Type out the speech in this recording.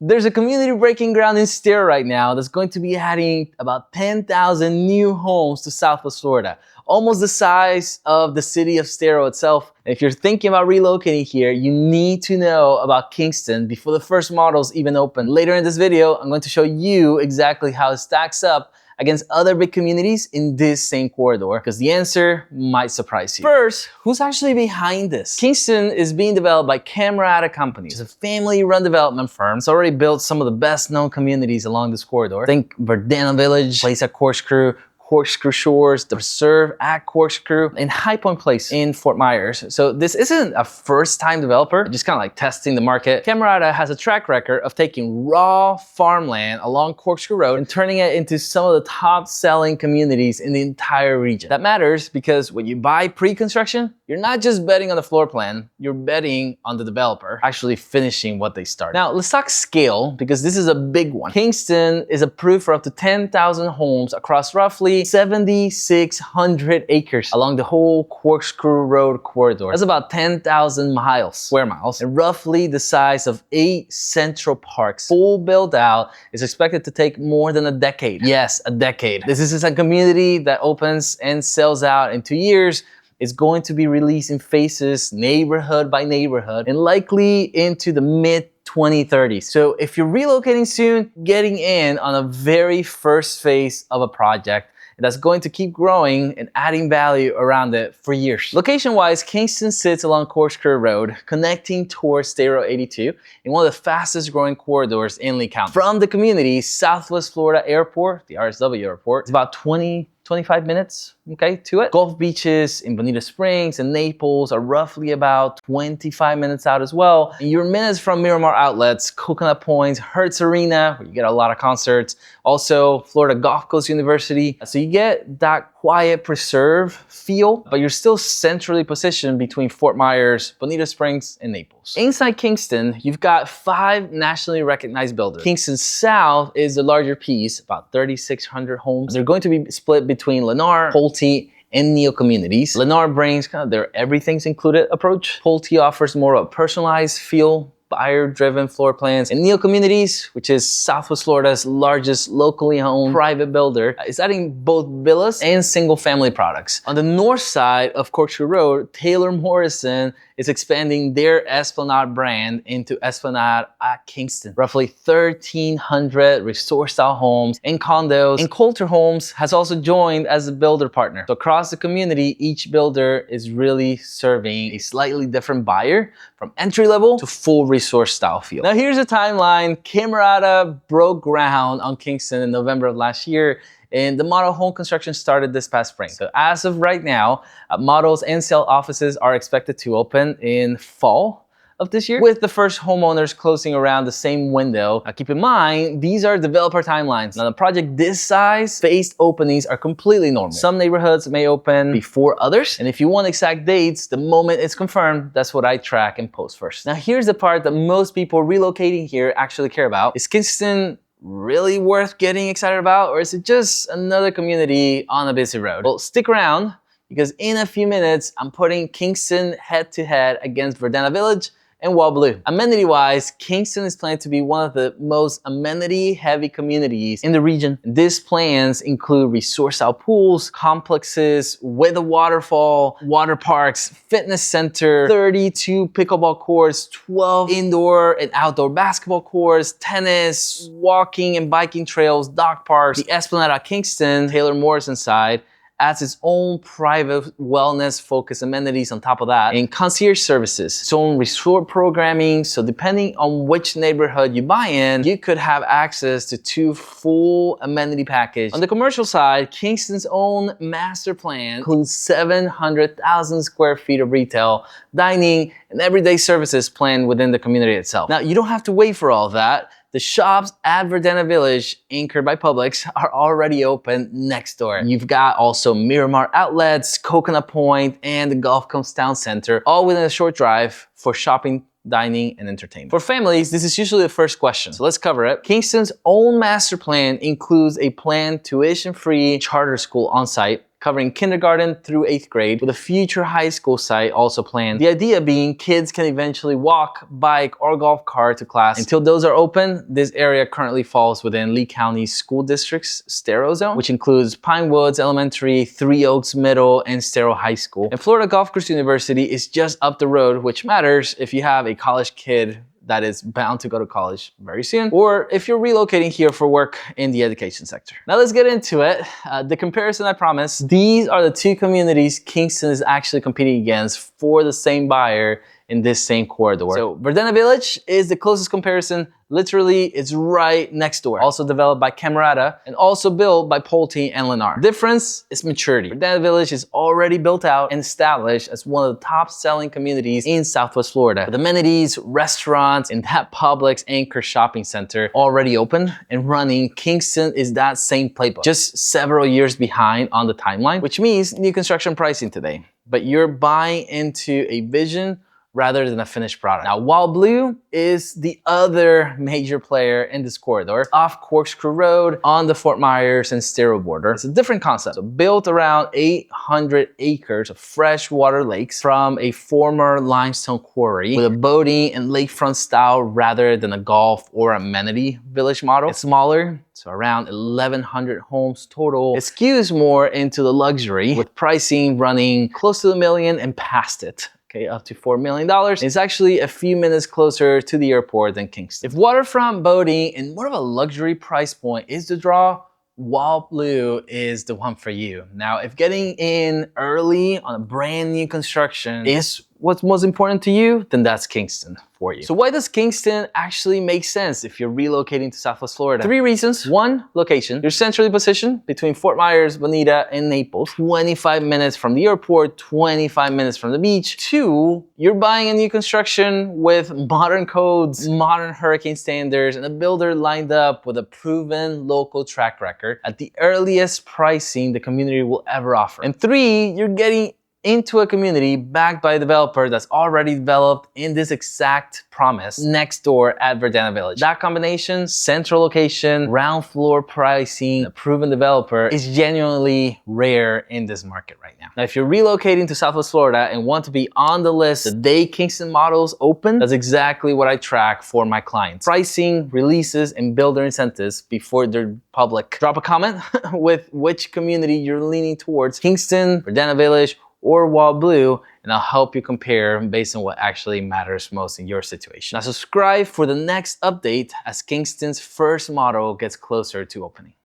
There's a community breaking ground in Estero right now that's going to be adding about 10,000 new homes to Southwest Florida, almost the size of the city of Estero itself. If you're thinking about relocating here, you need to know about Kingston before the first models even open. Later in this video, I'm going to show you exactly how it stacks up against other big communities in this same corridor, because the answer might surprise you. First, who's actually behind this? Kingston is being developed by Camerata Companies. It's a family-run development firm. It's already built some of the best-known communities along this corridor. Think Verdana Village, place at Corkscrew Shores, the Preserve at Corkscrew, and High Point Place in Fort Myers. So this isn't a first-time developer, just kind of like testing the market. Camerata has a track record of taking raw farmland along Corkscrew Road and turning it into some of the top-selling communities in the entire region. That matters because when you buy pre-construction, you're not just betting on the floor plan, you're betting on the developer actually finishing what they started. Now, let's talk scale, because this is a big one. Kingston is approved for up to 10,000 homes across roughly 7,600 acres along the whole Corkscrew Road corridor. That's about 10,000 square miles, and roughly the size of 8 central parks. Full build out is expected to take more than a decade. Yes, a decade. This is a community that opens and sells out in 2 years. It's going to be released in phases, neighborhood by neighborhood, and likely into the mid-2030s. So if you're relocating soon, getting in on a very first phase of a project that's going to keep growing and adding value around it for years. Location-wise, Kingston sits along Corkscrew Road, connecting towards Estero 82 in one of the fastest growing corridors in Lee County. From the community, Southwest Florida Airport, the RSW Airport, it's about 25 minutes, okay, to it. Gulf beaches in Bonita Springs and Naples are roughly about 25 minutes out as well. And you're minutes from Miramar outlets, Coconut Points, Hertz Arena, where you get a lot of concerts. Also, Florida Gulf Coast University. So you get that quiet preserve feel, but you're still centrally positioned between Fort Myers, Bonita Springs, and Naples. Inside Kingston, you've got 5 nationally recognized builders. Kingston South is the larger piece, about 3,600 homes. They're going to be split between Lennar, Pulte, and Neal Communities. Lennar brings kind of their everything's included approach. Pulte offers more of a personalized feel, buyer-driven floor plans. And Neal Communities, which is Southwest Florida's largest locally owned private builder, is adding both villas and single-family products. On the north side of Corkscrew Road, Taylor Morrison is expanding their Esplanade brand into Esplanade at Kingston. Roughly 1,300 resort-style homes and condos. And Pulte Homes has also joined as a builder partner. So across the community, each builder is really serving a slightly different buyer, from entry-level to full resort-style feel. Now here's a timeline. Camerata broke ground on Kingston in November of last year, and the model home construction started this past spring. So as of right now, models and sale offices are expected to open in fall of this year, with the first homeowners closing around the same window. Now keep in mind, these are developer timelines. Now the project this size, phased openings are completely normal. Some neighborhoods may open before others, and if you want exact dates, the moment it's confirmed, that's what I track and post first. Now here's the part that most people relocating here actually care about. Is Kingston really worth getting excited about, or is it just another community on a busy road? Well, stick around, because in a few minutes, I'm putting Kingston head-to-head against Verdana Village and WildBlue. Amenity-wise, Kingston is planned to be one of the most amenity-heavy communities in the region. These plans include resort-style pools, complexes with a waterfall, water parks, fitness center, 32 pickleball courts, 12 indoor and outdoor basketball courts, tennis, walking and biking trails, dog parks. The Esplanade at Kingston, Taylor Morrison side, adds its own private wellness-focused amenities on top of that, and concierge services, its own resort programming. So depending on which neighborhood you buy in, you could have access to 2 full amenity packages. On the commercial side, Kingston's own master plan includes 700,000 square feet of retail, dining, and everyday services planned within the community itself. Now, you don't have to wait for all of that. The shops at Verdana Village, anchored by Publix, are already open next door. You've got also Miramar outlets, Coconut Point, and the Gulf Coast Town Center, all within a short drive for shopping, dining, and entertainment. For families, this is usually the first question, so let's cover it. Kingston's own master plan includes a planned tuition-free charter school on site covering kindergarten through 8th grade, with a future high school site also planned. The idea being kids can eventually walk, bike, or golf cart to class. Until those are open, this area currently falls within Lee County School District's Estero zone, which includes Pine Woods Elementary, Three Oaks Middle, and Estero High School. And Florida Gulf Coast University is just up the road, which matters if you have a college kid that is bound to go to college very soon, or if you're relocating here for work in the education sector. Now let's get into it. The comparison I promised. These are the two communities Kingston is actually competing against for the same buyer in this same corridor. So Verdana Village is the closest comparison. Literally, it's right next door. Also developed by Camerata and also built by Pulte and Lennar. Difference is maturity. Verdana Village is already built out and established as one of the top selling communities in Southwest Florida, with amenities, restaurants, and that Publix anchor shopping center already open and running. Kingston is that same playbook, just several years behind on the timeline, which means new construction pricing today. But you're buying into a vision rather than a finished product. Now, WildBlue is the other major player in this corridor, off Corkscrew Road on the Fort Myers and Estero border. It's a different concept. So built around 800 acres of freshwater lakes from a former limestone quarry, with a boating and lakefront style rather than a golf or amenity village model. It's smaller, so around 1,100 homes total. It skews more into the luxury, with pricing running close to $1 million and past it. Okay, up to $4 million. It's actually a few minutes closer to the airport than Kingston. If waterfront boating and more of a luxury price point is the draw, WildBlue is the one for you. Now, if getting in early on a brand new construction is what's most important to you, then that's Kingston for you. So why does Kingston actually make sense if you're relocating to Southwest Florida? 3 reasons. 1, location. You're centrally positioned between Fort Myers, Bonita, and Naples. 25 minutes from the airport, 25 minutes from the beach. 2, you're buying a new construction with modern codes, modern hurricane standards, and a builder lined up with a proven local track record at the earliest pricing the community will ever offer. And 3, you're getting into a community backed by a developer that's already developed in this exact promise next door at Verdana Village. That combination, central location, ground floor pricing, a proven developer, is genuinely rare in this market right now. Now, if you're relocating to Southwest Florida and want to be on the list the day Kingston models open, that's exactly what I track for my clients. Pricing, releases, and builder incentives before they're public. Drop a comment with which community you're leaning towards, Kingston, Verdana Village, or WildBlue, and I'll help you compare based on what actually matters most in your situation. Now subscribe for the next update as Kingston's first model gets closer to opening.